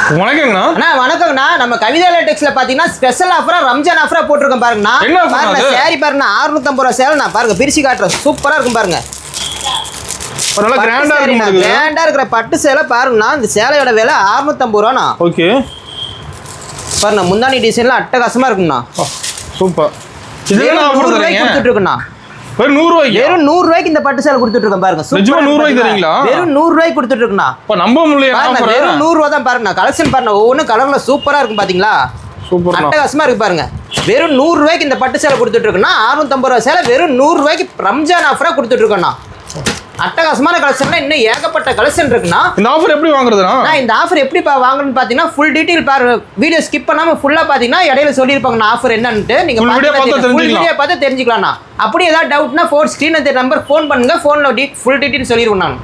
வணக்கங்கண்ணா. அண்ணா வணக்கங்கண்ணா. நம்ம கவிதா லேட்டெக்ஸ்ல பாத்தீங்கன்னா ஸ்பெஷல் ஆஃபரா ரம்ஜான் ஆஃபரா போட்டுருக்கோம் பாருங்கண்ணா. பாருங்க சாரி பாருங்க 650 ரூபா சேலைண்ணா. பாருங்க பிரிச்சு காட்டுறோம். சூப்பரா இருக்கும் பாருங்க. ஒரு நல்ல கிராண்டா இருக்கு. கிராண்டா இருக்கிற பட்டு சேலை பாருங்கண்ணா. இந்த சேலையோட விலை 650 ரூபாண்ணா. ஓகே. பாருங்க முந்தானி டிசைன்ல அட்டகாசமா இருக்குண்ணா. சூப்பர். இதெல்லாம் ஆஃபர் தரீங்க. கொடுத்துட்டு இருக்கேண்ணா. வெறும் 100 ரூபாய்க்கு. வெறும் 100 ரூபாய்க்கு இந்த பட்டு சேலை கொடுத்துட்டு இருக்கேன் பாருங்க. நிஜமா 100 ரூபாய்க்கு தரீங்களா? வெறும் 100 ரூபாய்க்கு கொடுத்துட்டு இருக்கேண்ணா. அப்ப நம்ப முடியல. ஆஃபர் வெறும் 100 ரூபாய் தான் பாருங்க. கலெக்ஷன் பாருங்க. ஒவ்வொரு கலர்ல சூப்பரா இருக்கும் பாத்தீங்களா? சூப்பர். அட்டகாசமா இருக்கு பாருங்க. வெறும் 100 ரூபாய்க்கு இந்த பட்டு சேலை கொடுத்துட்டு இருக்கேன்னா 650 ரூபாய் சேலை வெறும் 100 ரூபாய்க்கு ரம்ஜான் ஆஃபரா கொடுத்துட்டு இருக்கேன்னா. அட்டகாசமான கலெக்ஷன்ல இன்னும் ஏகப்பட்ட கலெக்ஷன் இருக்குன்னா. இந்த ஆஃபர் எப்படி வாங்குறதுனா? நான் இந்த ஆஃபர் எப்படி வாங்கணும்னு பாத்தீங்கன்னா ஃபுல் டீடைல் பாருங்க. வீடியோ ஸ்கிப் பண்ணாம ஃபுல்லா பாத்தீங்கன்னா இடையில சொல்லிருப்பாங்க நான் ஆஃபர் என்னன்னு. நீங்க வீடியோ பார்த்து தெரிஞ்சுக்கலாம். அப்படி ஏதாவது டவுட்னா ஃபோன் ஸ்கிரீன் அந்த நம்பர் ஃபோன் பண்ணுங்க. ஃபோன்ல ஃபுல் டீடைல் சொல்லிடுவோம் நான்.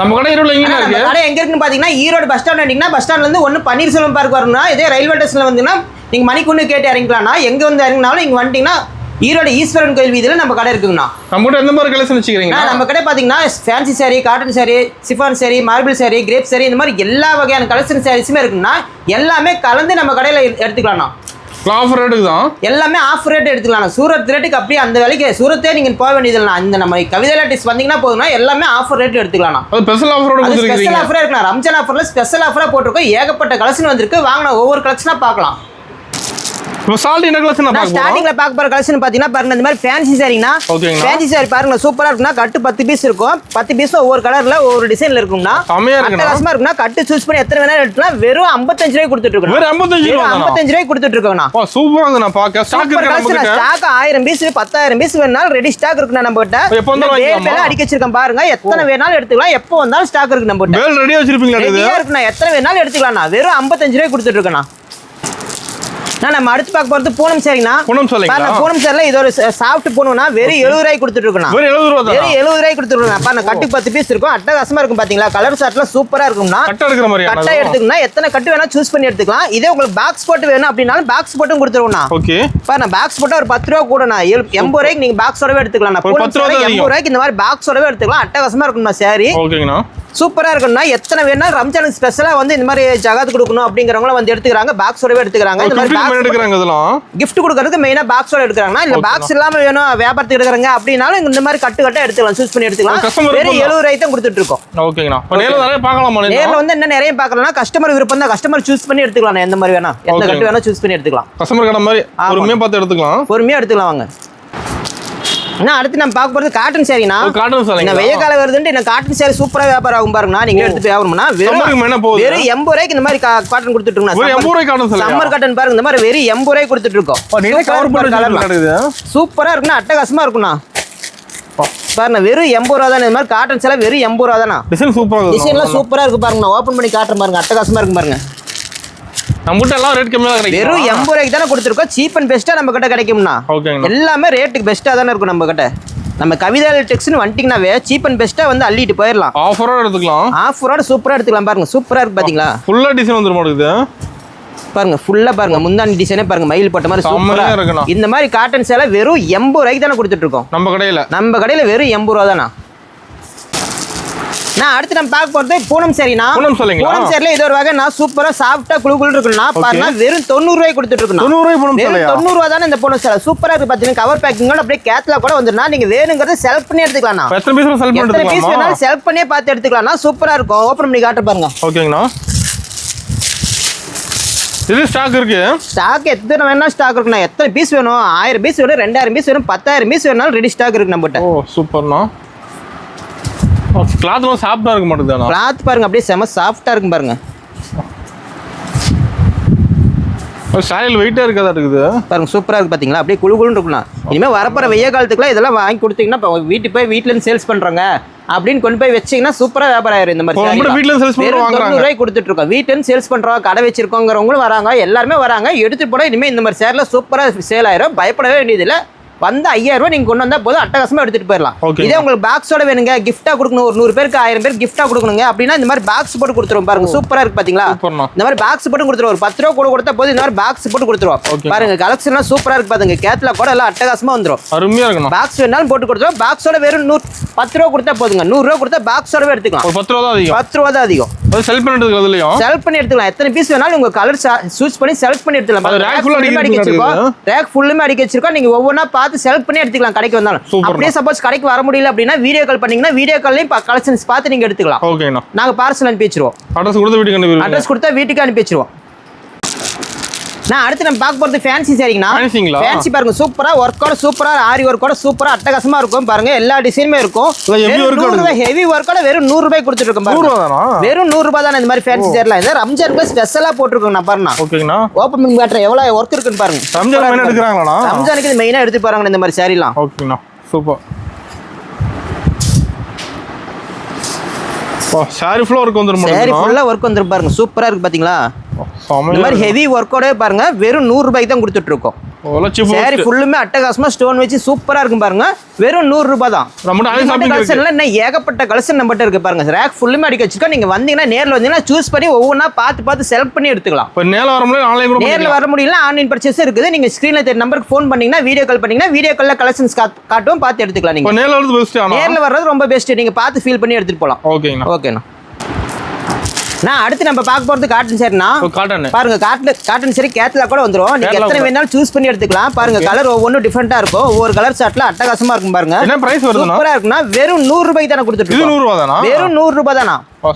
நம்ம கடை ஈரோட்ல எங்க இருக்கு? கடை எங்க இருக்குன்னு பாத்தீங்கன்னா ஈரோடு பஸ் ஸ்டாண்ட் வந்தீங்கன்னா பஸ் ஸ்டாண்ட்ல இருந்து ஒன்னு பன்னீர்செல்வம் பார்க் வரணும்னா இதே ரயில்வே ஸ்டேஷன்ல வந்தீங்கன்னா நீங்க மணிக்குன்னு கேட்டு இறங்கிக்கலாம்னா. எங்க வந்து இறங்கினாலும் இங்க வந்துட்டீங்கன்னா ஈரோடு ஈஸ்வரன் கோயில் வீதியில நம்ம கடை இருக்குங்கண்ணா. நம்ம கிட்ட எந்த மாதிரி கலெக்ஷன் வச்சுக்கிறீங்க? நம்ம கடை பாத்தீங்கன்னா fancy sari, cotton sari, chiffon sari, marble sari, crepe sari இந்த மாதிரி எல்லா வகையான கலெக்ஷன் சாரீஸுமே இருக்குன்னா எல்லாமே கலந்து நம்ம கடையில எடுத்துக்கலாம்ண்ணா. ஆஃபர் ரேட்டுக்கு தான் எல்லாமே ஆஃபர் ரேட் எடுத்துக்கலாம். சூரத் ரேட்டுக்கு அப்படியே அந்த விலைக்கு சூரத்தே நீங்க போக வேண்டியதில்லை. இந்த நம்ம கவிதா லேட்டெக்ஸ் வந்தீங்கன்னா போதும்னா எல்லாமே ஆஃபர் ரேட் எடுத்துக்கலாம். அது ஸ்பெஷல் ஆஃபரோட கொடுத்துருக்கீங்க. ஸ்பெஷல் ஆஃபரா இருக்கலாம். ரம்ஜான் ஆஃபர்ல ஸ்பெஷல் ஆஃபரா போட்டுருக்கோம். ஏகப்பட்ட கலெக்ஷன் வந்திருக்கு. வாங்கின ஒவ்வொரு கலெக்ஷனா பார்க்கலாம். இப்போ சால்ட் என்ன கலெக்ஷன் பார்க்க ஸ்டார்டிங்ல பார்க்க போற கலெக்ஷன் பாத்தீங்கன்னா பாருங்க இந்த மாதிரி ஃபேன்சி சாரினா. ஃபேன்சி சாரி பாருங்க சூப்பரா இருக்குன்னா. கட்டு 10 பீஸ் இருக்கும். 10 பீஸ் ஒவ்வொரு கலர்ல ஒவ்வொரு டிசைன்ல இருக்கும்னா. அட்டகாசமா இருக்குன்னா கட்டு சூஸ் பண்ணி எத்தனை வேணா எடுத்துக்கலாம். வெறும் 55 ரூபாய்க்கு கொடுத்துட்டு இருக்கோம். வெறும் 55 ரூபாய்க்கு கொடுத்துட்டு இருக்கோம்னா. சூப்பரா இருக்கு. நான் பார்க்க ஸ்டாக் இருக்கு நம்ம கிட்ட. ஸ்டாக் 1000 பீஸ் 10000 பீஸ் வேணாலும் ரெடி ஸ்டாக் இருக்குன்னா நம்ம கிட்ட. எப்போ வந்தாலும் வேலை அடிக்க வச்சிருக்கேன் பாருங்க. எத்தனை வேணாலும் எடுத்துக்கலாம். எப்போ வந்தாலும் ஸ்டாக் இருக்கு நம்ம கிட்ட. வேல் ரெடியா வச்சிருப்பீங்களா? ரெடியா இருக்குன்னா எத்தனை வேணாலும் எடுத்துக்கலாம்னா. வெறும் 55 ரூபாய்க்கு கொடுத்துட்டு இருக்கோம்னா. நம்ம அடுத்து பார்க்க போறது பூனம் சாரினா. பூனம் சொல்லுங்க. பூனம் சாரில இது ஒரு சாஃப்ட் பூனம்னா வெறும் 70 ரூபாய்க்கு கொடுத்துட்டு இருக்கோம். வெறும் 70 ரூபாய் தான். வெறும் 70 ரூபாய்க்கு கொடுத்துட்டு இருக்கோம். பாருங்க கட்டு 10 பீஸ் இருக்கும். அட்டகாசமா இருக்கும் பாத்தீங்களா? கலர் சார்ட்லாம் சூப்பரா இருக்கும்னா. கட்ட எடுக்கிற மாதிரி கட்ட எடுத்துக்கனா எத்தனை கட்டு வேணா சூஸ் பண்ணி எடுத்துக்கலாம். இதே உங்களுக்கு பாக்ஸ் போட்டு வேணும் அப்படினாலும் பாக்ஸ் போட்டும் கொடுத்துருவோம்னா. ஓகே. பாருங்க பாக்ஸ் போட்டா ஒரு 10 ரூபாய் கூடனா. 80 ரூபாய்க்கு நீங்க பாக்ஸோடவே எடுத்துக்கலாம். 80 ரூபாய்க்கு இந்த மாதிரி பாக்ஸோடவே எடுத்துக்கலாம். அட்டகாசமா இருக்கும்னா சாரி. ஓகேங்கண்ணா. சூப்பரா இருக்கும்னா. எத்தனை வேணா ரம்ஜானுக்கு ஸ்பெஷலா வந்து இந்த மாதிரி ஜகாத் கொடுக்கணும் அப்படிங்கறவங்க வந்து எடுத்துக்கறாங்க. பாக்ஸோடவே எடுத்துக்கறாங்க. இந்த மாதிரி பாக்ஸ் எடுக்கறாங்க. இதெல்லாம் gift கொடுக்கிறதுக்கு மெயினா பாக்ஸோட எடுக்கறாங்கன்னா. இல்ல பாக்ஸ் இல்லாம வேணும் வியாபாரத்துக்கு எடுக்கறாங்க அப்படினாலும் இந்த மாதிரி கட்டு கட்ட எடுத்துக்கலாம். சூஸ் பண்ணி எடுத்துக்கலாம். வெறும் 70 ரூபாய்க்கு தான் கொடுத்துட்டு இருக்கோம். ஓகேங்கண்ணா. நேர்ல நிறைய பார்க்கலாமா? நேர்ல வந்து என்ன நிறைய பார்க்கலாம்னா கஸ்டமர் விருப்பம் தான். கஸ்டமர் சூஸ் பண்ணி எடுத்துக்கலாம். எந்த மாதிரி வேணா எந்த கட்டு வேணா சூஸ் பண்ணி எடுத்துக்கலாம். கஸ்டமர் கடை மாதிரி பொறுமையா பார்த்து எடுத்துக்கலாம். பொறுமையா எடுத்துக்கலாம் வாங்க. அடுத்து நம்ம பார்க்க போறது காட்டன் சாரினா. Cotton sorry. இந்த வெயில் காலம் வருதுன்னு இந்த காட்டன் சாரி சூப்பரா வியாபாரம் ஆகும் பாருங்கண்ணா. நீங்க எடுத்து வியாபாரம்னா வெறும் 80 ரூபாய்க்கு இந்த மாதிரி காட்டன் கொடுத்துட்டு இருக்கோம். 80 ரூபாய்க்கு காட்டன் சாரி. சம்மர் காட்டன் பாருங்க இந்த மாதிரி வெறும் 80 ரூபாய்க்கு கொடுத்துட்டு இருக்கோம். சூப்பரா இருக்குண்ணா. அட்டகாசமா இருக்குண்ணா. பாருங்க வெறும் 80 ரூபா தான். இந்த மாதிரி காட்டன் சாரி வெறும் 80 ரூபா தானா. டிசைன் சூப்பரா இருக்கு. டிசைன்லாம் சூப்பரா இருக்கு பாருங்க. ஓபன் பண்ணி காட்டுறேன் பாருங்க. அட்டகாசமா இருக்கு பாருங்க. நம்மகிட்ட எல்லாம் ரேட் கம்மியா தான் கிடைக்கும். வெறும் 80 ரூபாய்க்கு தானே கொடுத்துருக்கோம். சீப் அண்ட் பெஸ்ட்டா நம்ம கிட்ட கிடைக்கும்னா. எல்லாமே ரேட்டுக்கு பெஸ்ட்டா தானே இருக்கும் நம்ம கிட்ட. நம்ம கவிதா லேட்டெக்ஸ்னு வந்துட்டீங்கன்னாவே சீப் அண்ட் பெஸ்ட்டா வந்து அள்ளிட்டு போயிடலாம். ஆஃபரோட எடுத்துக்கலாம். ஆஃபரோட சூப்பரா எடுத்துக்கலாம். பாருங்க சூப்பரா இருக்கு பாத்தீங்களா? ஃபுல்லா டிசைன் வந்துரும் மாட்டேங்குது. பாருங்க ஃபுல்லா பாருங்க. முந்தானி டிசைனே பாருங்க மயில் போட்ட மாதிரி சூப்பரா இருக்குண்ணா. இந்த மாதிரி காட்டன் சேலை வெறும் 80 ரூபாய்க்கு தானே கொடுத்துட்டு இருக்கோம் நம்ம கடையில வெறும் 80 ரூபா தானா. நான் அடுத்து நம்ம பார்க்க போறது பூனம் சாரினா. பூனம் சாரில இது ஒரு வகை நான் சூப்பரா சாஃப்ட்டா குளுகுளு இருக்குன்னா. பாருங்க வெறும் 90 ரூபாய்க்கு கொடுத்துட்டு இருக்கோம். 90 ரூபாய் பூனம் சாரி. 90 ரூபாய் தானே இந்த பூனம் சாரி. சூப்பரா இருக்கு பாத்தீங்கன்னா. கவர் பேக்கிங்கோட அப்படியே கேட்லாக் கூட வந்துருனா. நீங்க வேணுங்கறத செலக்ட் பண்ணி எடுத்துக்கலாம். எத்தனை பீஸ் செலக்ட் பண்ணி எடுத்துக்கலாம். எத்தனை பீஸ் வேணாலும் செலக்ட் பண்ணியே பார்த்து எடுத்துக்கலாம்னா. சூப்பரா இருக்கும். ஓபன் பண்ணி காட்ட பாருங்க. ஓகேங்கண்ணா. இது ஸ்டாக் இருக்கு. ஸ்டாக் எத்தனை வேணா ஸ்டாக் இருக்குண்ணா. எத்தனை பீஸ் வேணும்? 1000 பீஸ் வேணும், 2000 பீஸ் வேணும், 10000 பீஸ் வேணாலும் ரெடி ஸ்டாக் இருக்கு நம்மகிட்ட. ஓ சூப்பர்ண்ணா. கிளாத்லாம் சாஃப்ட்டா இருக்க மாட்டேங்குது. கிளாத் பாருங்க அப்படியே செம சாஃப்ட்டா இருக்கும் பாருங்க. சாரியில் வெயிட்டா இருக்கதா இருக்குது பாருங்க. சூப்பரா இருக்கு பாத்தீங்களா? அப்படியே குளுகுளுன்னு இருக்குண்ணா. இனிமே வரப்போற வெய்ய காலத்துக்குலாம் இதெல்லாம் வாங்கி கொடுத்தீங்கன்னா வீட்டுக்கு போய் வீட்டுல இருந்து சேல்ஸ் பண்றாங்க அப்படின்னு கொண்டு போய் வச்சீங்கன்னா சூப்பரா வியாபாரம் ஆயிரும். இந்த மாதிரி வீட்டுல சேல்ஸ் பண்றவங்க 90 ரூபாய்க்கு கொடுத்துட்டு இருக்கோம். வீட்டுல இருந்து சேல்ஸ் பண்றோம், கடை வச்சிருக்கோங்கிறவங்களும் வராங்க. எல்லாருமே வராங்க. எடுத்துட்டு போட இனிமே இந்த மாதிரி சேரில் சூப்பரா சேல் ஆயிரும். பயப்படவே வேண்டியதில்லை. வந்து 5000 ரூபாய் நீங்க கொண்டு வந்தா போதும், அட்டகாசமா எடுத்துட்டு போயிடலாம். Okay. இதே உங்களுக்கு பாக்ஸோட வேணுங்க, கிஃப்டா கொடுக்கணும், ஒரு 100 பேருக்கு 1000 பேருக்கு கிஃப்டா கொடுக்கணுங்க அப்படின்னா இந்த மாதிரி பாக்ஸ் போட்டு கொடுத்துருவோம் பாருங்க. சூப்பரா இருக்கு பாத்தீங்களா? சூப்பர்ண்ணா. இந்த மாதிரி பாக்ஸ் போட்டு கொடுத்துருவோம். ஒரு 10 ரூபா கூட கொடுத்தா போதும், இந்த மாதிரி பாக்ஸ் போட்டு கொடுத்துருவோம். Okay. பாருங்க கலெக்ஷன்லாம் சூப்பரா இருக்கு பாருங்க. கேட்ல கூட எல்லாம் அட்டகாசமா வந்துரும். அருமையா இருக்குண்ணா. பாக்ஸ் வேணாலும் போட்டு கொடுத்துருவோம். பாக்ஸோட வெறும் 10 ரூபா கொடுத்தா போதுங்க. 100 ரூபா கொடுத்தா பாக்ஸோடவே எடுத்துக்கலாம். ஒரு 10 ரூபா தான் அதிகம். 10 ரூபா தான் அதிகம். அது செல் பண்ணிட்டு அதுலயும் செலக்ட் பண்ணி எடுத்துக்கலாம். எத்தனை பீஸ் வேணாலும் உங்க கலர் சூஸ் பண்ணி செலக்ட் பண்ணி எடுத்துக்கலாம். அது rack full அடிக்க வச்சிருக்கோம். ரேக் ஃபுல்லுமே அடிக்க வச்சிருக்கோம். நீங்க ஒவ்வொன்றா பார்த்து செலக்ட் பண்ணி எடுத்துக்கலாம் கடைக்கு வந்தாலும். Super. அப்படியே சப்போஸ் கடைக்கு வர முடியல அப்படின்னா வீடியோ கால் பண்ணீங்கன்னா வீடியோ கால்லையும் கலெக்ஷன்ஸ் பார்த்து நீங்க எடுத்துக்கலாம். ஓகேண்ணா. நாங்க பார்சல் அனுப்பி வச்சிருவோம். அட்ரஸ் கொடுத்து வீட்டுக்கு அனுப்பி அட்ரஸ் கொடுத்தா வீட்டுக்கு அனுப்பி வச்சிருவோம். நான் அடுத்து நம்ம பார்க்க போறது ஃபேன்சி சாரிங்கண்ணா. Fancyங்களா? ஃபேன்சி பாருங்க சூப்பரா ஒர்க்கோட சூப்பரா ஆரி ஒர்க்கோட சூப்பரா அட்டகாசமா இருக்கும் பாருங்க. எல்லா டிசைனுமே இருக்கும். ஹெவி ஒர்க்கோட வெறும் 100 ரூபாய் கொடுத்துட்டு இருக்கோம் பாருங்க. 100 ரூபா தானா? வெறும் 100 ரூபாய் தான் இந்த மாதிரி ஃபேன்சி சாரிலாம். இது ரம்ஜானுக்கு ஸ்பெஷலா போட்டுருக்கோம் நான் பாருங்க. ஓகேங்கண்ணா. ஓப்பன் பண்ணி காட்டுறேன் எவ்வளவு ஒர்க் இருக்குன்னு பாருங்க. ரம்ஜான் மெயினா எடுக்கறாங்களாண்ணா? ரம்ஜானுக்கு இது மெயினா எடுத்து பாருங்க இந்த மாதிரி சாரிலாம். ஓகேண்ணா. சூப்பர். சாரி ஃபுல்லா ஒர்க் வந்துரும். சாரி ஃபுல்லா ஒர்க் வந்துரும் பாருங்க. சூப்பரா இருக்கு பாத்தீங்களா? இந்த இந்த மாதிரி ஹெவி ஒர்க்கோட பாருங்க வெறும் 100 ரூபாய்க்கு தான் கொடுத்துட்டு இருக்கோம். சாரி ஃபுல்லுமே அட்டகாசமா ஸ்டோன் வச்சு சூப்பரா இருக்கும் பாருங்க. வெறும் 100 ரூபாய் தான். கலெக்ஷன்ல என்ன ஏகப்பட்ட கலெக்ஷன் நம்மகிட்ட இருக்கு பாருங்க. ரேக் ஃபுல்லுமே அடிக்க வச்சிருக்கோம். நீங்க வந்தீங்கன்னா நேர்ல வந்தீங்கன்னா சூஸ் பண்ணி ஒவ்வொன்றா பார்த்து செலக்ட் பண்ணி எடுத்துக்கலாம். இப்போ நேர்ல வர முடியல, ஆன்லைன் கூட நேர்ல வர முடியல, ஆன்லைன் பர்ச்சேஸ் இருக்குது. நீங்க ஸ்கிரீன்ல தெரிய நம்பருக்கு ஃபோன் பண்ணீங்கன்னா வீடியோ கால் பண்ணீங்கன்னா வீடியோ கால்ல கலெக்ஷன்ஸ் காட்டுவோம், பார்த்து எடுத்துக்கலாம். நீங்க நேர்ல வரது பெஸ்ட். நேர்ல வர்றது ரொம்ப பெஸ்ட். நீங்க பார்த்து ஃபீல் பண்ணி எடுத்துட்டு போலாம். ஓகேண்ணா. ஓகேண்ணா. நான் அடுத்து நம்ம பார்க்க போறது காட்டன் சாரினா. காட்டன் பாருங்க காட்டன் சாரி கேட்ல கூட வந்துரும். நீங்க எத்தனை வேணாலும் சூஸ் பண்ணி எடுத்துக்கலாம். பாருங்க கலர் ஒவ்வொன்றும் டிஃபரெண்டா இருக்கும். ஒவ்வொரு கலர் சார்ட்ல அட்டகாசமா இருக்கும் பாருங்க. என்ன பிரைஸ் வருதுன்னா? சூப்பரா இருக்குன்னா வெறும் 100 ரூபாய்க்கு தான கொடுத்துட்டு இது இருக்கோம். 100 ரூபா தானா? வெறும் 100 ரூபாய் தானா?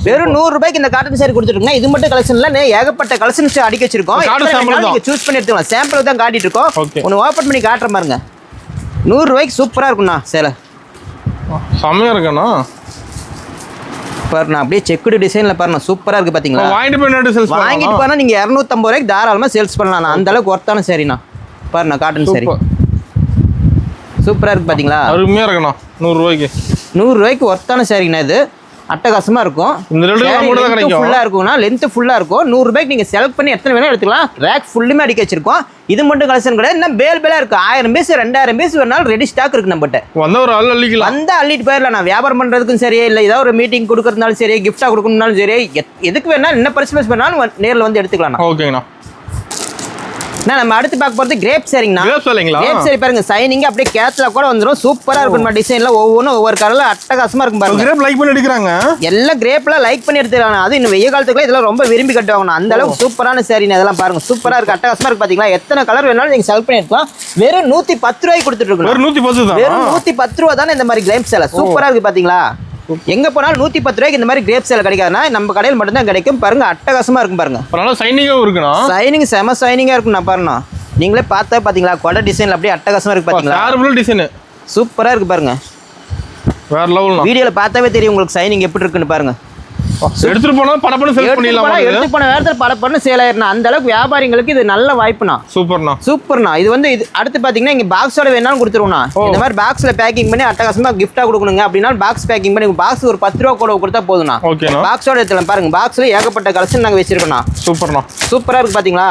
வெறும் 100 ரூபாய்க்கு இந்த காட்டன் சாரி கொடுத்துட்டு இது மட்டும் கலெக்ஷன்ல ஏகப்பட்ட கலெக்ஷன்ஸ் அடிக்க வச்சிருக்கோம். நீங்க சூஸ் பண்ணி எடுத்துக்கலாம். சாம்பிள் தான் காட்டிட்டு இருக்கோம். ஒன்னு ஓபன் பண்ணி காட்டுற பாருங்க. 100 ரூபாய்க்கு சூப்பரா இருக்கும்ண்ணா சேலை. செமையா இருக்குண்ணா. பாருங்க அப்படியே செக்குடு டிசைன்ல பாருங்க சூப்பரா இருக்கு பாத்தீங்களா? வாங்கிட்டு போனா நீங்க 250 ரூபாய்க்கு தாராளமா சேல்ஸ் பண்ணலாம். அந்த அளவுக்கு ஒர்த்தான சாரிண்ணா. பாருங்க காட்டன் சாரி சூப்பரா இருக்கு பாத்தீங்களா? அருமையா இருக்குண்ணா. 100 ரூபாய்க்கு 100 ரூபாய்க்கு ஒர்த்தான சாரிங்கண்ணா. இது அட்டகாசமா இருக்கும். இந்த ரெண்டு கூட தான் கிடைக்கும். ஃபுல்லா இருக்கும்னா லெந்த் ஃபுல்லா இருக்கும். 100 ரூபாய்க்கு நீங்க செலக்ட் பண்ணி எத்தனை வேணா எடுத்துக்கலாம். ரேக் ஃபுல்லுமே அடிக்க வச்சிருக்கோம். இது மட்டும் கலெக்ஷன் கிடையாது. இன்னும் பேலா இருக்கு. 1000 பீஸ் 2000 பீஸ் வேணாலும் ரெடி ஸ்டாக் இருக்கு நம்மகிட்ட. வந்த ஒரு ஆள் அள்ளிக்கலாம். வந்தா அள்ளிட்டு போயிடலாம். நான் வியாபாரம் பண்றதுக்கும் சரி, இல்ல ஏதாவது ஒரு மீட்டிங் கொடுக்கறதுனாலும் சரி, கிஃப்டா கொடுக்கணும்னாலும் சரி, எதுக்கு வேணாலும் என்ன பர்சேஸ் வேணாலும் நேர்ல வந்து எடுத்துக்கலாம். ஓகேங்கண்ணா. நம்ம அடுத்து பார்க்க போறது கிரேப் சாரிங்கண்ணா. கிரேப் சாரி பாருங்க சைனிங் அப்படியே கேட்ல கூட வந்துரும். சூப்பரா இருக்கும் டிசைன்ல. ஒவ்வொன்றும் ஒவ்வொரு கலர்ல அட்டகாசமா இருக்கும் பாருங்க. கிரேப் லைக் பண்ணி எடுக்கிறாங்க. எல்லாம் கிரேப்ல லைக் பண்ணி எடுத்துறாங்க. அது இன்னும் வெய்ய காலத்துக்குள்ள இதெல்லாம் ரொம்ப விரும்பி கட்டுவாங்க. அந்த அளவுக்கு சூப்பரான சாரி. இதெல்லாம் பாருங்க சூப்பரா இருக்கு, அட்டகாசமா இருக்கு பாத்தீங்களா? எத்தனை கலர் வேணாலும் நீங்க செலக்ட் பண்ணி எடுக்கலாம். வெறும் 110 ரூபாய்க்கு கொடுத்துட்டு இருக்கோம். வெறும் 110 தான். வெறும் 110 ரூபா தானே இந்த மாதிரி கிரேப் சேலை. சூப்பரா இருக்கு பாத்தீங்களா? எங்க போனாலும் 110 ரூபாய்க்கு இந்த மாதிரி கிரேப் சேலை கிடைக்காதுன்னா நம்ம கடையில் மட்டும் தான் கிடைக்கும். பாருங்க அட்டகாசமா இருக்கும் பாருங்க. நல்லா சைனிங்காவும் இருக்குண்ணா. சைனிங் செம சைனிங்கா இருக்கும். நான் பாருங்க நீங்களே பார்த்தா பாத்தீங்களா? கொடை டிசைன்ல அப்படியே அட்டகாசமா இருக்கு பாத்தீங்களா? நார்மல் டிசைன் சூப்பரா இருக்கு பாருங்க. வேற லெவல்னா. வீடியோல பார்த்தாவே தெரியும் உங்களுக்கு சைனிங் எப்படி இருக்குன்னு பாருங்க. எடுத்துட்டு போனா படப்பட சேல் பண்ணிடலாம். எடுத்து போன நேரத்துல படப்பட சேல் ஆயிரணும். அந்த அளவுக்கு வியாபாரிகளுக்கு இது நல்ல வாய்ப்புனா. சூப்பர்ண்ணா. இது வந்து இது அடுத்து பாத்தீங்கன்னா இங்க பாக்ஸோட வேணாலும் கொடுத்துருவோம்னா. இந்த மாதிரி பாக்ஸ்ல பேக்கிங் பண்ணி அட்டகாசமா கிஃப்டா கொடுக்கணுங்க அப்படின்னா பாக்ஸ் பேக்கிங் பண்ணி பாக்ஸ் ஒரு 10 ரூபா கூட கொடுத்தா போதும்னா. பாக்ஸோட எடுத்துலாம் பாருங்க. பாக்ஸ்ல ஏகப்பட்ட கலெக்ஷன் நாங்க வச்சிருக்கோம். சூப்பரா இருக்கு பாத்தீங்களா?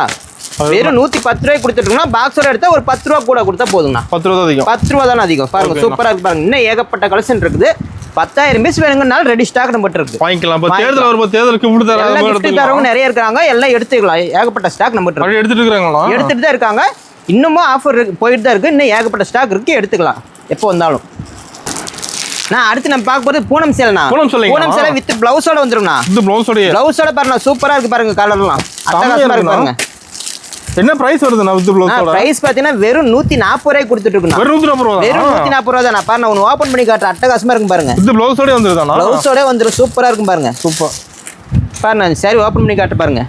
வெறும் 110 ரூபாய்க்கு கொடுத்துட்டோம்னா பாக்ஸோட எடுத்தா ஒரு 10 ரூபா கூட கொடுத்தா போதும்னா. 10 ரூபா அதிகம். 10 ரூபா தானே அதிகம். பாருங்க சூப்பரா இருக்கு பாருங்க. இன்னும் ஏகப்பட்ட கலெக்ஷன் இருக்குது. 10,000 பீஸ் வேணுங்கனால ரெடி ஸ்டாக் நம்ம இருக்கு. வாங்கிக்கலாம். தேர்தல் வரும்போது தேர்தலுக்கு கிஃப்ட் தரவங்க நிறைய இருக்காங்க. எல்லாம் எடுத்துக்கலாம். ஏகப்பட்ட ஸ்டாக் நம்ம இருக்கு. எடுத்துட்டு இருக்காங்களா? எடுத்துட்டு தான் இருக்காங்க. இன்னமும் ஆஃபர் போயிட்டு தான் இருக்கு. இன்னும் ஏகப்பட்ட ஸ்டாக் இருக்கு. எடுத்துக்கலாம் எப்போ வந்தாலும். நான் அடுத்து நம்ம பார்க்க போறது பூனம் சேலைனா. பூனம் சேலை வித் பிளவுஸோட வந்துரும்னா. இது பிளவுஸோட பாருங்க சூப்பரா இருக்கு பாருங்க. கலர்லாம் அட்டகாசமா இருக்கு பாருங்க. என்ன பிரைஸ் வருதுண்ணா வித் பிளவுஸோட? பிரைஸ் பாத்தீங்கன்னா வெறும் 140 ரூபாய்க்கு கொடுத்துட்டு இருக்கோம். வெறும் 140 ரூபாய். வெறும் 140 ரூபாய் தான். நான் பாருங்க ஒன்னு ஓபன் பண்ணி காட்டுறேன். அட்டகாசமா இருக்கும் பாருங்க. இது பிளவுஸோட வந்துருதானா? பிளவுஸோட வந்துரும். சூப்பரா இருக்கும் பாருங்க. சூப்பர். பாருங்க சரி ஓபன் பண்ணி காட்டு பாருங்க.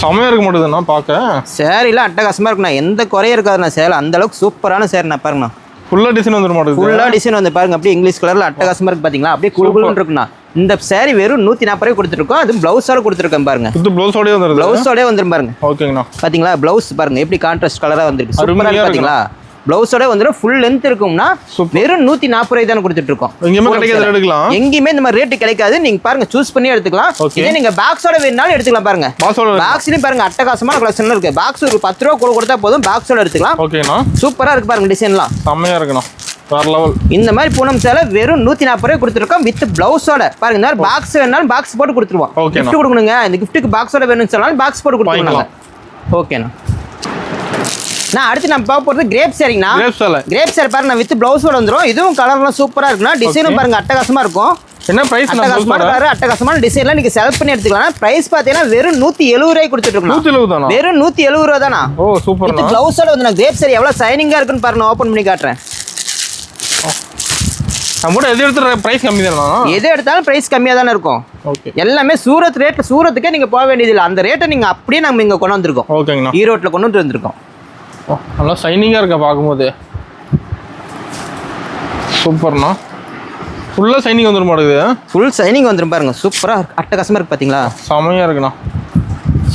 செமையா இருக்க மாட்டேதுண்ணா பார்க்க. சேரில அட்டகாசமா இருக்குண்ணா. எந்த குறையும் இருக்காதுண்ணா. சேலை அந்த அளவுக்கு சூப்பரான சேரிண்ணா. பாருங்கண்ணா ஃபுல்லா டிசைன் வந்துட மாட்டேங்குது. ஃபுல்லா டிசைன் வந்து பாருங்க அப்படியே இங்கிலீஷ் கலர்ல அட்டகாசமா இருக்கு பாத்தீங்களா? அப்படியே குளுகுளுன்னு இருக்குண்ணா. இந்த சாரி வெறும் 140 ரூபாய் கொடுத்துருக்கோம். அது பிளவுஸோட கொடுத்துருக்கேன் பாருங்க. இது பிளவுஸோடயே வந்துருது. பிளவுஸோடயே வந்துரும் பாருங்க. ஓகேங்கண்ணா. பாத்தீங்களா பிளவுஸ் பாருங்க எப்படி கான்ட்ராஸ்ட் கலரா வந்திருக்கு. சூப்பரா இருக்கு பாத்தீங்களா? பிளவுஸோட வந்துடும். ஃபுல் லென்த் இருக்கும்னா வெறும் 140 ரூபாய் தானே கொடுத்துட்டு இருக்கோம். எங்கேயுமே கிடைக்காது எடுக்கலாம். எங்கேயுமே இந்த மாதிரி ரேட்டு கிடைக்காது. நீங்க பாருங்க சூஸ் பண்ணி எடுத்துக்கலாம். இதே நீங்க பாக்ஸோட வேணாலும் எடுத்துக்கலாம். பாருங்க பாக்ஸ்லயும் பாருங்க அட்டகாசமான கலெக்ஷன்ல இருக்கு. பாக்ஸ் ஒரு 10 ரூபா கூட கொடுத்தா போதும், பாக்ஸோட எடுத்துக்கலாம். ஓகேண்ணா, சூப்பரா இருக்கு பாருங்க, டிசைன்லாம் செம்மையா இருக்குண்ணா. வேற லெவல். இந்த மாதிரி பூனம் சேலை வெறும் 140 ரூபாய் கொடுத்துருக்கோம் வித் பிளவுஸோட. பாருங்க இந்த மாதிரி பாக்ஸ் வேணாலும் பாக்ஸ் போட்டு கொடுத்துருவோம். கிஃப்ட் கொடுக்கணுங்க, இந்த கிஃப்ட்டுக்கு பாக்ஸோட வேணும்னு சொன்னாலும் பாக்ஸ் போட்டு கொடுத்துருவாங்க. ஓகேண்ணா. நான் அடுத்து நம்ம பார்க்க போறது கிரேப் சாரிங்கண்ணா. கிரேப் சாரி பாருங்க வித் பிளவுஸோட வந்துரும். இதுவும் கலர்லாம் சூப்பரா இருக்குண்ணா. டிசைனும் பாருங்க அட்டகாசமா இருக்கும். என்ன பிரைஸ்? அட்டகாசமான டிசைன்லாம் நீங்க செலக்ட் பண்ணி எடுத்துக்கலாம். பிரைஸ் பாத்தீங்கன்னா வெறும் 170 ரூபாய் கொடுத்துட்டு இருக்கோம். 170 தானா? வெறும் 170 ரூபாய் தானா? ஓ சூப்பர். வித் பிளவுஸோட வந்து நான் கிரேப் சாரி எவ்வளவு ஷைனிங்கா இருக்குன்னு பாருங்க, ஓபன் பண்ணி காட்டுறேன். நம்ம எது எடுத்து பிரைஸ் கம்மி தானா? எது எடுத்தாலும் பிரைஸ் கம்மியா தானே இருக்கும். ஓகே. எல்லாமே சூரத் ரேட், சூரத்துக்கே நீங்க போக வேண்டியது இல்லை. அந்த ரேட்டை நீங்க அப்படியே நம்ம இங்க கொண்டு வந்திருக்கோம். ஓகேங்கண்ணா. ஈரோட்ல கொண்டு வந்திருக்கோம். நல்லா ஷைனிங்கா இருக்கா பார்க்கும்போது. சூப்பர்ண்ணா. ஃபுல்லா ஷைனிங் வந்துரும் மாட்டேங்குது. ஃபுல் ஷைனிங் வந்துரும் பாருங்க. சூப்பரா அட்டகாசமா இருக்கு பாத்தீங்களா? செமையா இருக்குண்ணா.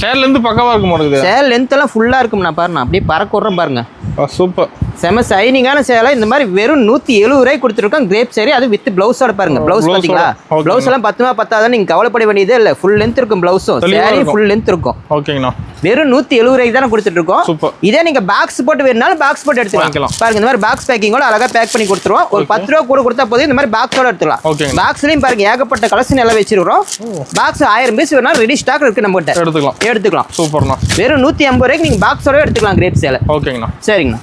சேல் லென்த் பக்காவா இருக்க மாட்டேங்குது. சேல் லென்த் எல்லாம் ஃபுல்லா இருக்கும்ண்ணா. பாருங்க அப்படியே பறக்க விடுறோம் பாருங்க. சூப்பர். செம ஷைனிங்கான சேலை. இந்த மாதிரி வெறும் 170 ரூபாய் கொடுத்துருக்கோம் கிரேப் சாரி. அது வித் பிளவுஸோட பாருங்க. பிளவுஸ் பாத்தீங்களா? பிளவுஸ் எல்லாம் 10 பத்தாதான் நீங்க கவலைப்பட வேண்டியதே இல்ல. ஃபுல் லென்த் இருக்கும் பிளவுஸும், சாரி ஃபுல் லென்த் இருக்கும். ஓகேங்கண்ணா. வெறும் 170 ரூபாய்க்கு தானே கொடுத்துட்டு இருக்கோம். இதே நீங்க பாக்ஸ் போட்டு வேணும்னாலும் பாக்ஸ் போட்டு எடுத்துக்கலாம். பாருங்க இந்த மாதிரி பாக்ஸ் பேக்கிங்கோட அழகா பேக் பண்ணி கொடுத்துருவோம். ஒரு 10 ரூபா கூட கொடுத்தா போதும். இந்த மாதிரி பாக்ஸோட எடுத்துக்கலாம். பாக்ஸ்லயும் பாருங்க ஏகப்பட்ட கலெக்ஷன் எல்லாம் வச்சிருக்கோம். பாக்ஸ் 1000 பீஸ் வேணாலும் ரெடி ஸ்டாக் இருக்கு நம்ம கிட்ட. எடுத்துக்கலாம். சூப்பர்ண்ணா. வெறும் 150 ரூபாய்க்கு நீங்க பாக்ஸோட எடுத்துக்கலாம் கிரேப் சேலை. ஓகேங்கண்ணா. சரிங்கண்ணா.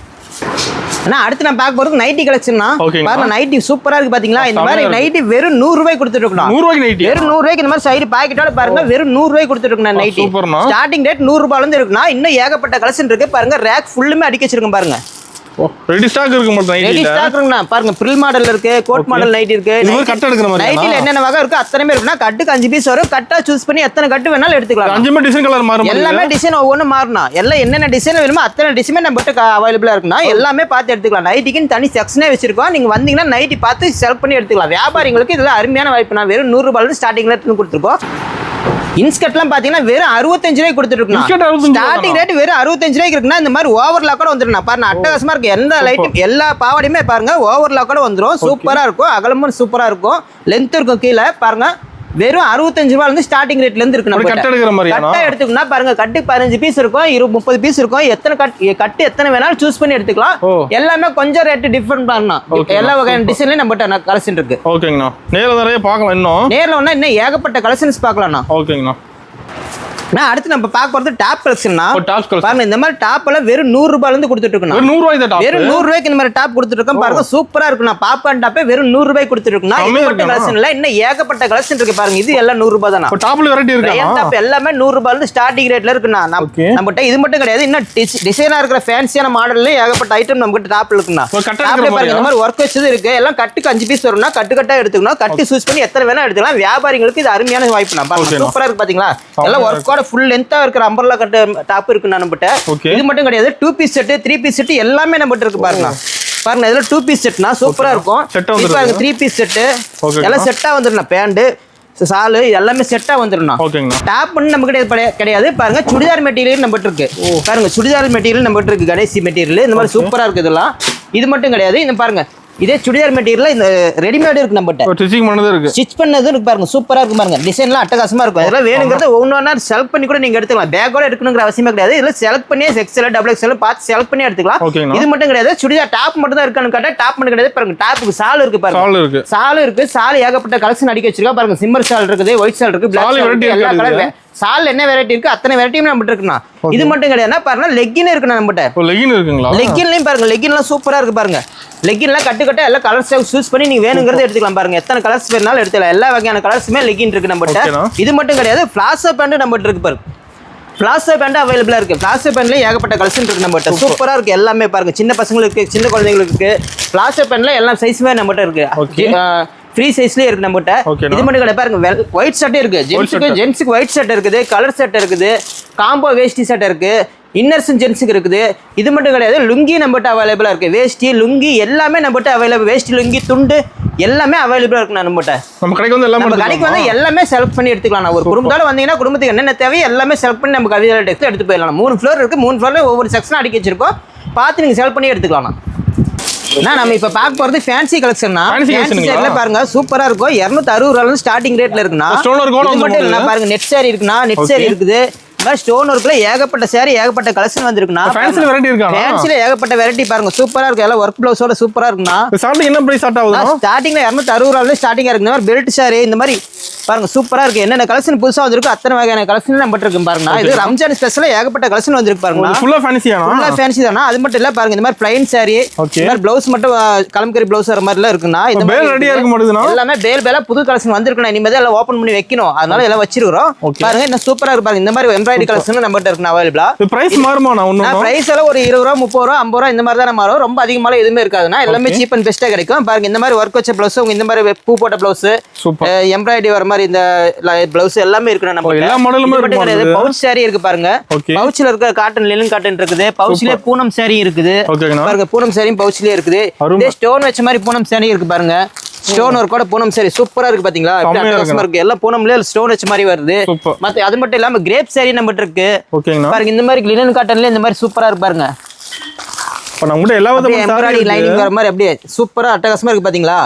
அடுத்து நான் பார்க்க போறது நைட்டி கலெக்ஷன். பாருங்க நைட்டி சூப்பரா இருக்கு பாத்தீங்களா? இந்த மாதிரி நைட்டி வெறும் 100 ரூபாய் கொடுத்துட்டு இருக்கோம். 100 ரூபாய்க்கு நைட்டி. வெறும் 100 ரூபாய்க்கு இந்த மாதிரி சைடு பாக்கெட்டோட பாருங்க வெறும் 100 ரூபாய் கொடுத்துட்டு இருக்கோம் நைட்டி. ஸ்டார்டிங் ரேட் 100 ரூபாயில இருந்து இருக்குன்னா இன்னும் ஏகப்பட்ட கலெக்ஷன் இருக்கு பாருங்க. ரேக் ஃபுல்லுமே அடிக்க வச்சிருக்கோம் பாருங்க. ரெடி ஸ்டாக் இருக்கு மட்டும் நைட்டில. ரெடி ஸ்டாக் இருக்குண்ணா. பாருங்க ஃப்ரில் மாடல் இருக்கு, கோட் மாடல் நைட்டி இருக்கு. இது கட் எடுக்கிற மாதிரி. நைட்டில என்னென்ன வகை இருக்கு அத்தனை இருக்குன்னா கட்டுக்கு 5 பீஸ் வரும். கட்டா சூஸ் பண்ணி எத்தனை கட்டு வேணாலும் எடுத்துக்கலாம். 5மே டிசைன் கலர் மாறும். எல்லாமே டிசைன் ஒவ்வொன்றும் மாறணும். எல்லாம் என்னென்ன டிசைன் வேணுமோ அத்தனை டிசைன் நம்ம கிட்ட அவைலபிளா இருக்குன்னா எல்லாமே பார்த்து எடுத்துக்கலாம். நைட்டிக்குன்னு தனி செக்ஷனே வச்சிருக்கோம். நீங்க வந்தீங்கன்னா நைட்டி பார்த்து செலக்ட் பண்ணி எடுத்துக்கலாம். வியாபாரிகளுக்கு இதெல்லாம் அருமையான வாய்ப்பு. நான் வெறும் 100 ரூபாயில ஸ்டார்டிங்ல இருந்து கொடுத்துருக்கோம். இன்ஸ்கர்ட்லாம் பாத்தீங்கன்னா வெறும் 65 ரூபாய்க்கு கொடுத்துருக்கோம். ஸ்டார்டிங் ரேட் வெறும் 65 ரூபாய்க்கு இருக்குன்னா இந்த மாதிரி ஓவர்லாக்கோட வந்துடும். பாருங்க அட்டகாசமா இருக்கு. எந்த லைட்டும் எல்லா பாவாடையுமே பாருங்க ஓவர்லாக்கோட வந்துடும். சூப்பரா இருக்கும். அகலமும் சூப்பரா இருக்கும். லென்த் இருக்கும். கீழே பாருங்க வெறும் 65 ரூபாயில இருந்து ஸ்டார்டிங் ரேட்ல இருந்து இருக்கு. நம்ம கட்ட எடுக்கிற மாதிரி கட்ட எடுத்துக்கனா பாருங்க. கட்டு 15 பீஸ் இருக்கும், 30 பீஸ் இருக்கும். எத்தனை கட்டு எத்தனை வேணாலும் சூஸ் பண்ணி எடுத்துக்கலாம். எல்லாமே கொஞ்சம் ரேட் டிஃபரெண்ட் பண்ணலாம். எல்லா வகையான டிசைன்லயும் நம்ம கலெக்ஷன் இருக்கு. ஓகேங்கண்ணா. நேர்ல நிறைய பார்க்கலாம். நேர்ல வந்தா இன்னும் ஏகப்பட்ட கலெக்ஷன்ஸ் பார்க்கலாம்ண்ணா. ஓகேங்கண்ணா. அடுத்து நம்ம பார்க்க போறது டாப் கலெக்ஷன்னா. பாருங்க இந்த மாதிரி டாப் எல்லாம் வெறும் 100 ரூபாயில இருந்து கொடுத்துட்டு இருக்கோம். 100 ரூபாய் தான் டாப். வெறும் 100 ரூபாய்க்கு இந்த மாதிரி டாப் கொடுத்துட்டு இருக்கோம். பாருங்க சூப்பரா இருக்கு. நான் பாப்கார்ன் டாப்பே வெறும் 100 ரூபாய் கொடுத்துட்டு இருக்கோம். ஏகப்பட்ட கலெக்ஷன் இல்ல, இன்னும் ஏகப்பட்ட கலெக்ஷன் இருக்கு பாருங்க. இது எல்லாம் 100 ரூபாய் தானா? டாப்ல வெரைட்டி இருக்கு. டாப் எல்லாமே 100 ரூபாயில இருந்து ஸ்டார்டிங் ரேட்ல இருக்குண்ணா. நம்மகிட்ட இது மட்டும் கிடையாது, இன்னும் டிசைனா இருக்கிற ஃபேன்சியான மாடல்ல ஏகப்பட்ட ஐட்டம் நம்மகிட்ட டாப்ல இருக்குண்ணா. டாப்ல பாருங்க இந்த மாதிரி ஒர்க் வச்சது இருக்கு. எல்லாம் கட்டுக்கு 5 பீஸ் வரும்னா கட்டு கட்டா எடுத்துக்கணும். கட்டு சூஸ் பண்ணி எத்தனை வேணா எடுத்துக்கலாம். வியாபாரிகளுக்கு இது அருமையான வாய்ப்புண்ணா. பாருங்க சூப்பரா இருக்கு பாத்தீங்களா? எல்லாம் ஒர்க்கோட ஃபுல் லென்த்தா இருக்கிற அம்பர்லா கட்டு டாப் இருக்கு நம்மகிட்ட. இது மட்டும் கிடையாது, 2 பீஸ் செட் 3 பீஸ் செட் எல்லாமே நம்மகிட்ட இருக்கு. பாருங்க பாருங்க இதுல 2 பீஸ் செட்னா சூப்பரா இருக்கும். பாருங்க 3 பீஸ் செட் எல்லாம் செட்டா வந்துடும். பேண்ட் சாலு எல்லாமே செட்டா வந்துடும். டாப் பண்ணி நம்ம கிடையாது. பாருங்க சுடிதார் மெட்டீரியல் நம்மகிட்ட இருக்கு. பாருங்க சுடிதார் மெட்டீரியல் நம்மகிட்ட இருக்கு. கணேசி மெட்டீரியல் இந்த மாதிரி சூப்பரா இருக்கு. இதெல்லாம் இது மட்டும் கிடையாது. இந்த பாருங்க இதே சுடிதார் மெட்டீரியல் இந்த ரெடிமேட் இருக்கு நம்மகிட்ட. ஸ்டிச்சிங் பண்ணது இருக்கு. ஸ்டிச் பண்ணது இருக்கு. பாருங்க சூப்பரா இருக்கு. பாருங்க டிசைன்லாம் அட்டகாசமா இருக்கும். இதெல்லாம் வேணுங்கிறது ஒவ்வொன்றா செலக்ட் பண்ணி கூட நீங்க எடுத்துக்கலாம். பேக்கோட எடுக்கணுங்கிற அவசியமே கிடையாது. இதெல்லாம் செலக்ட் பண்ணி எக்ஸ்எல் டபுள் எக்ஸ்எல் பார்த்து செலக்ட் பண்ணி எடுத்துக்கலாம். இது மட்டும் கிடையாது, சுடிதார் டாப் மட்டும் தான் இருக்கான்னு கேட்டா டாப் மட்டும் கிடையாது. பாருங்க டாப்புக்கு சால் இருக்கு. பாருங்க சால் இருக்கு. சால் ஏகப்பட்ட கலெக்ஷன் அடிக்க வச்சிருக்கா. பாருங்க சிம்மர் சால் இருக்குது, ஒயிட் சால் இருக்கு, பிளாக் சால் இருக்கு. எல்லா கலர் சால் என்ன வெரைட்டி இருக்கு அத்தனை வெரைட்டியும் நம்மகிட்ட இருக்குண்ணா. இது மட்டும் கிடையாதுன்னா பாருங்க லெக்கின் இருக்குண்ணா நம்மகிட்ட. லெக்கின் இருக்குங்களா? லெக்கின்லயும் பாருங்க லெக்கின்லாம் சூப்பரா இருக்கு. பாருங்க லெக்கின்லாம் கட்டு எல்லா கலர்ஸ் சூஸ் பண்ணி நீங்க வேணுங்கிறத எடுத்துக்கலாம். பாருங்க எத்தனை கலர்ஸ் வேணாலும் எடுத்துக்கலாம். எல்லா வகையான கலர்ஸுமே லெக்கின் இருக்கு நம்மகிட்ட. இது மட்டும் கிடையாது, பிளாசோ பேண்ட் நம்மகிட்ட இருக்கு. பாருங்க பிளாசோ பேண்ட் அவைலபிளா இருக்கு. பிளாசோ பேண்ட்ல ஏகப்பட்ட கலெக்ஷன் இருக்கு நம்மகிட்ட. சூப்பரா இருக்கு. எல்லாமே பாருங்க சின்ன பசங்களுக்கு சின்ன குழந்தைங்களுக்கு இருக்கு. பிளாசோ பேண்ட்ல எல்லா சைஸுமே நம்மகிட்ட இருக்கு. ஃப்ரீ சைஸ்லயே இருக்கு நம்மகிட்ட. இது மட்டும் கிடையாது. பாருங்க ஒயிட் ஷர்ட் இருக்கு. ஜென்ஸுக்கு ஒயிட் ஷர்ட் இருக்குது, கலர் ஷர்ட் இருக்குது, காம்போ வேஷ்டி ஷர்ட் இருக்கு, இன்னர்ஸ் ஜென்ஸுக்கு இருக்குது. இது மட்டும் கிடையாது, லுங்கி நம்மகிட்ட அவைலபிளா இருக்கு. வேஷ்டி லுங்கி எல்லாமே நம்மகிட்ட அவைலபிள். வேஷ்டி லுங்கி துண்டு எல்லாமே அவைலபிளா இருக்கு நம்மகிட்ட. நம்ம கடைக்கு வந்து எல்லாமே செலக்ட் பண்ணி எடுத்துக்கலாம். ஒரு குடும்பத்தோட வந்தீங்கன்னா குடும்பத்துக்கு என்னென்ன தேவையோ எல்லாமே செலக்ட் பண்ணி நம்ம கவிதை எடுத்து போயிடலாம். 3 ஃப்ளோர் இருக்கு. 3 ஃப்ளோர்ல ஒவ்வொரு செக்ஷன் அடிக்க வச்சிருக்கோம். பார்த்து நீங்க செலக்ட் பண்ணி எடுத்துக்கலாம். நம்ம இப்ப பார்க்க போறது ஃபேன்சி கலெக்ஷன்னா Fancy ஃபேன்சி collection சேரில பாருங்க சூப்பரா இருக்கும் 260 ரூபாயில ஸ்டார்டிங் ரேட்ல இருக்குன்னா Stone work ஓட இது மட்டும் இல்ல பாருங்க நெட் சாரி இருக்குன்னா நெட் சாரி இருக்குது ஸ்டோன் ஒர்க்ல ஏகப்பட்ட சாரி ஏகப்பட்ட கலெக்ஷன் வந்திருக்குன்னா ஃபேன்சி வெரைட்டி இருக்கா ஃபேன்சில ஏகப்பட்ட வெரைட்டி பாருங்க சூப்பரா இருக்கு எல்லாம் ஒர்க் ப்ளவுஸோட சூப்பரா இருக்குன்னா ஸ்டார்டிங் என்ன பிரைஸ் ஸ்டார்ட் ஆகுது ஸ்டார்டிங்ல 260 ரூபாயில ஸ்டார்டிங்கா இருக்கு இந்த மாதிரி பெல்ட் சாரி இந்த மாதிரி பாருங்க சூப்பரா இருக்கு என்னென்ன கலெக்ஷன் புதுசா வந்திருக்கு அத்தனை வகையான கலெக்ஷன் நம்ம இருக்கு பாருங்க இது ரம்ஜான் ஸ்பெஷலா ஏகப்பட்ட கலெக்ஷன் வந்திருக்கு பாருங்க ஃபுல்லா ஃபேன்சியானா ஃபுல்லா ஃபேன்சி தானா அது மட்டும் இல்ல பாருங்க இந்த மாதிரி ப்ளைன் சாரி இந்த மாதிரி ப்ளவுஸ் மட்டும் கலம்கரி ப்ளவுஸ் வர மாதிரிலாம் இருக்குன்னா இந்த பேல் ரெடியா இருக்க மாட்டேதுனா எல்லாமே பேலா புது கலெக்ஷன் வந்திருக்குனா இனிமே எல்லாம் ஓபன் பண்ணி வைக்கணும் அதனால எல்லாம் வச்சிருக்கோம் பாருங்க என்ன சூப்பரா இருக்கு பாருங்க இந்த மாதிரி எம்ப்ராய்டரி கலெக்ஷன் நம்ம கிட்ட இருக்கு அவைலபிளா பிரைஸ் மாறுமா நான் ஒண்ணு பிரைஸ் எல்லாம் ஒரு 20 ரூபாய் 30 ரூபாய் 50 ரூபாய் இந்த மாதிரி தான் மாறும் ரொம்ப அதிகமால எதுவுமே இருக்காதுன்னா எல்லாமே சீப் அண்ட் பெஸ்டா கிடைக்கும் பாருங்க இந்த மாதிரி ஒர்க் வச்ச ப்ளவுஸ் இந்த மாதிரி பூ போட்ட ப்ளவுஸ் எம்ப்ராய்டரி வர மாதிரி இந்த ப்ளவுஸ் எல்லாமே இருக்கு நம்ம எல்லா மாடலுமே இருக்கு பவுச் சாரி இருக்கு பாருங்க பவுச்ல இருக்க காட்டன் லினன் காட்டன் இருக்குது பவுச்லயே பூனம் சாரி இருக்குது பாருங்க பூனம் சாரியும் பவுச்லயே இருக்குது இதே ஸ்டோன் வச்ச மாதிரி பூனம் சாரி இருக்கு பாருங்க ஸ்டோன் ஒர்க்கோட பூனம் சாரி சூப்பரா இருக்கு பாத்தீங்களா இருக்கு எல்லாம் பூனம்ல ஸ்டோன் வச்ச மாதிரி வருது மத்த அது மட்டும் இல்லாம கிரேப் சாரி நம்ம இருக்கு பாருங்க இந்த மாதிரி லினன் காட்டன்ல இந்த மாதிரி சூப்பரா இருக்கு பாருங்க எம்ப்ராய்டரி லைனிங் வர மாதிரி அப்படியே சூப்பரா அட்டகாசமா இருக்கு பாத்தீங்களா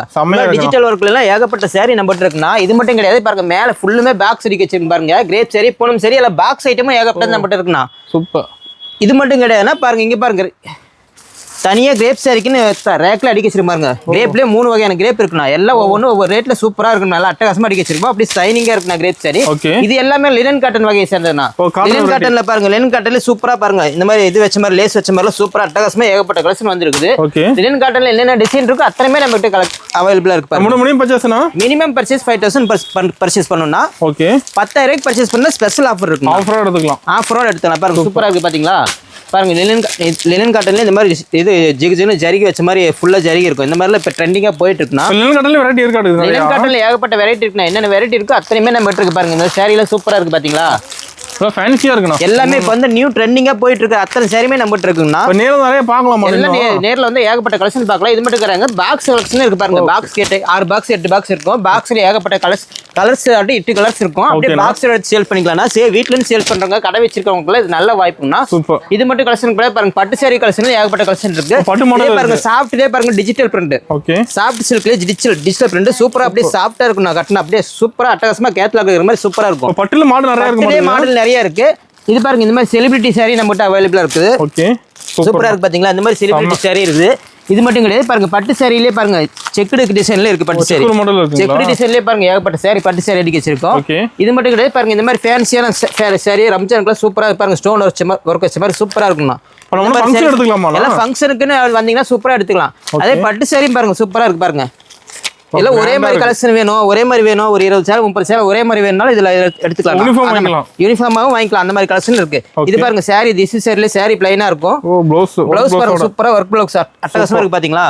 டிஜிட்டல் ஒர்க்ல எல்லாம் ஏகப்பட்ட சாரி நம்ம இருக்குன்னா இது மட்டும் கிடையாது பாருங்க மேல ஃபுல்லுமே பாக்ஸ் அடிக்க வச்சிருக்கு பாருங்க கிரேப் சாரி பூனம் சாரி எல்லாம் பாக்ஸ் ஐட்டமும் ஏகப்பட்ட நம்ம இருக்குன்னா சூப்பர் இது மட்டும் கிடையாதுன்னா பாருங்க இங்க பாருங்க தனியா கிரேப் சாரிக்குன்னு ரேக்ல அடிக்க வச்சிருப்பாங்க கிரேப்லயே 3 வகையான கிரேப் இருக்குண்ணா எல்லாம் ஒவ்வொரு ரேட்ல சூப்பரா இருக்கும் நல்லா அட்டகாசமா அடிக்க வச்சிருப்போம் அப்படி சைனிங்கா இருக்குண்ணா கிரேப் சாரி இது எல்லாமே லினன் காட்டன் வகையை சேர்ந்ததுண்ணா லினன் காட்டன்ல பாருங்க லினன் காட்டன்ல சூப்பரா பாருங்க இந்த மாதிரி இது வச்ச மாதிரி லேஸ் வச்ச மாதிரி சூப்பரா அட்டகாசமா ஏகப்பட்ட கலெக்ஷன் வந்திருக்குது லினன் காட்டன்ல என்னென்ன டிசைன் இருக்கோ அத்தனையுமே நம்ம கிட்ட அவைலபிளா இருக்கு மினிமம் பர்ச்சேஸ் 5000 பர்ச்சேஸ் பண்ணணும்னா 10,000 ரூபாய்க்கு பர்ச்சேஸ் பண்ணா ஸ்பெஷல் ஆஃபர் இருக்கு ஆஃபரோட எடுத்துக்கலாம் ஆஃபரோட எடுத்துக்கலாம் பாருங்க சூப்பரா இருக்கு பாத்தீங்களா பாருங்க லினன் காட்டன்ல இந்த மாதிரி இது ஜிகு ஜரிகை வச்ச மாதிரி ஃபுல்லா ஜரிகை இருக்கும் இந்த மாதிரிலாம் இப்போ ட்ரெண்டிங்கா போயிட்டு இருக்குன்னா லினன் காட்டன்ல வெரைட்டி இருக்கு லினன் காட்டன்ல ஏகப்பட்ட வெரைட்டி இருக்குன்னா என்னென்ன வெரைட்டி இருக்கோ அத்தனையுமே நம்ம இருக்கு பாருங்க இந்த சாரில சூப்பரா இருக்கு பாத்தீங்களா ஃபேன்சியா இருக்குண்ணா எல்லாமே இப்போ வந்து நியூ ட்ரெண்டிங்கா போயிட்டு இருக்கு அத்தனை சாரியுமே நம்ம இருக்குன்னா நேர்ல நிறைய பார்க்கலாம் எல்லாம் நேர்ல வந்து ஏகப்பட்ட கலெக்ஷன் பார்க்கலாம் இது மட்டும் இருக்காங்க பாக்ஸ் கலெக்ஷன் இருக்கு பாருங்க பாக்ஸ் 6 பாக்ஸ் 8 பாக்ஸ் இருக்கும் பாக்ஸ்ல ஏகப்பட்ட கலர்ஸ் 8 கலர்ஸ் இருக்கும் அப்படியே பாக்ஸ் எடுத்து சேல் பண்ணிக்கலாம்னா வீட்ல இருந்து சேல் பண்றவங்க கடை வச்சிருக்கவங்களுக்கு இது நல்ல வாய்ப்புனா இது மட்டும் கலெக்ஷன் கூட பாருங்க பட்டு சாரி கலெக்ஷன் ஏகப்பட்ட கலெக்ஷன் இருக்கு பாருங்க சாஃப்ட்லயே பாருங்க டிஜிட்டல் பிரிண்ட் சாஃப்ட் சில்க்ல டிஜிட்டல் பிரிண்ட் சூப்பரா அப்படியே சாஃப்ட்டா இருக்கும் நான் கட்டினா அப்படியே சூப்பரா அட்டகாசமா கேட்லாக் இருக்கிற மாதிரி சூப்பரா இருக்கும் பட்டுல மாடல் நிறைய இருக்கு மாடல் நிறைய இருக்கு இது பாருங்க இந்த மாதிரி செலிபிரிட்டி சாரி நம்ம கிட்ட அவைலபிளா இருக்குது சூப்பரா இருக்கு பாத்தீங்களா இந்த மாதிரி செலிபிரிட்டி சாரி இருக்குது இது மட்டும் கிடையாது பாருங்க பட்டு சாரியிலே பாருங்க செக்குடு டிசைன்ல இருக்கு பட்டு சாரி செக்குடு டிசைன்லயே பாருங்க ஏகப்பட்ட சாரி பட்டு சாரி அடிக்க வச்சிருக்கோம் இது மட்டும் கிடையாது பாருங்க இந்த மாதிரி ஃபேன்சியான சாரி ரம்ஜானுக்குள்ள சூப்பரா பாருங்க ஸ்டோன் ஒர்க் வச்ச மாதிரி சூப்பரா இருக்கும்னா எல்லாம் ஃபங்க்ஷனுக்குன்னு வந்தீங்கன்னா சூப்பரா எடுத்துக்கலாம் அதே பட்டு சாரியும் பாருங்க சூப்பரா இருக்கு பாருங்க எல்லாம் ஒரே மாதிரி கலெக்ஷன் வேணும் ஒரே மாதிரி வேணும் ஒரு 20 சேலை 30 சேலை ஒரே மாதிரி வேணும்னாலும் இதுல எடுத்துக்கலாம் யூனிஃபார்மாவும் வாங்கிக்கலாம் அந்த மாதிரி கலெக்ஷன் இருக்கு இது பாருங்க சாரி திஸ் சாரில சாரி பிளைனா இருக்கும் ப்ளவுஸ் பாருங்க சூப்பரா ஒர்க் ப்ளவுஸ் அட்டகாசமா இருக்கு பாத்தீங்களா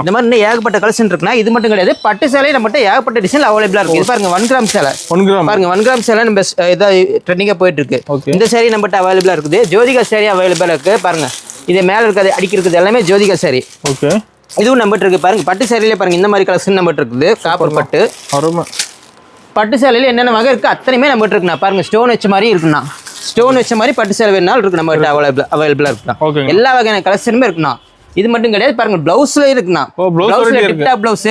இந்த மாதிரி இன்னும் ஏகப்பட்ட கலெக்ஷன் இருக்குன்னா இது மட்டும் கிடையாது பட்டு சேலை நம்மகிட்ட ஏகப்பட்ட டிசைன் அவைலபிளா இருக்கு இது பாருங்க 1 கிராம் சேலை பாருங்க 1 கிராம் சேலை நம்ம இதாக ட்ரெண்டிங்கா போயிட்டு இருக்கு இந்த சாரி நம்மகிட்ட அவைலபிளா இருக்குது ஜோதிகா சாரி அவைலபிளா இருக்கு பாருங்க இது மேல இருக்கிறது அடிக்கிறது எல்லாமே ஜோதிகா சாரி இதுவும் நம்பர் இருக்கு பாருங்க பட்டு சேலையில பாருங்க இந்த மாதிரி கலெக்ஷன் நம்பர் இருக்குது காப்பர் பட்டு பட்டு சேலையில என்னென்ன வகை இருக்கு அத்தனையுமே நம்பர் இருக்குண்ணா பாருங்க ஸ்டோன் வச்ச மாதிரி இருக்குண்ணா ஸ்டோன் வச்ச மாதிரி பட்டு சேலை வேணாலும் இருக்கு நம்ம அவைலபிளா இருக்குண்ணா எல்லா வகையான கலெக்ஷனுமே இருக்குண்ணா இது மட்டும் கிடையாது பாருங்க பிளவுஸ்ல இருக்குண்ணா பிளவுஸ்ல டிப்டாப் பிளவுஸ்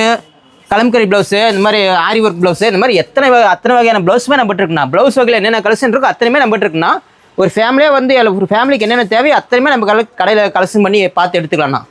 கலம்கரி பிளவுஸ் இந்த மாதிரி ஆரி ஒர்க் பிளவுஸ் இந்த மாதிரி அத்தனை வகையான பிளவுஸுமே நம்பர் இருக்குண்ணா பிளவுஸ் வகையில் என்னென்ன கலெக்ஷன் இருக்கோ அத்தனையுமே நம்பர் இருக்குண்ணா ஒரு ஃபேமிலியாக வந்து ஒரு ஃபேமிலிக்கு என்னென்ன தேவையோ அத்தனையுமே நம்ம கடையில் கலெக்ஷன் பண்ணி பார்த்து எடுத்துக்கலாம்ண்ணா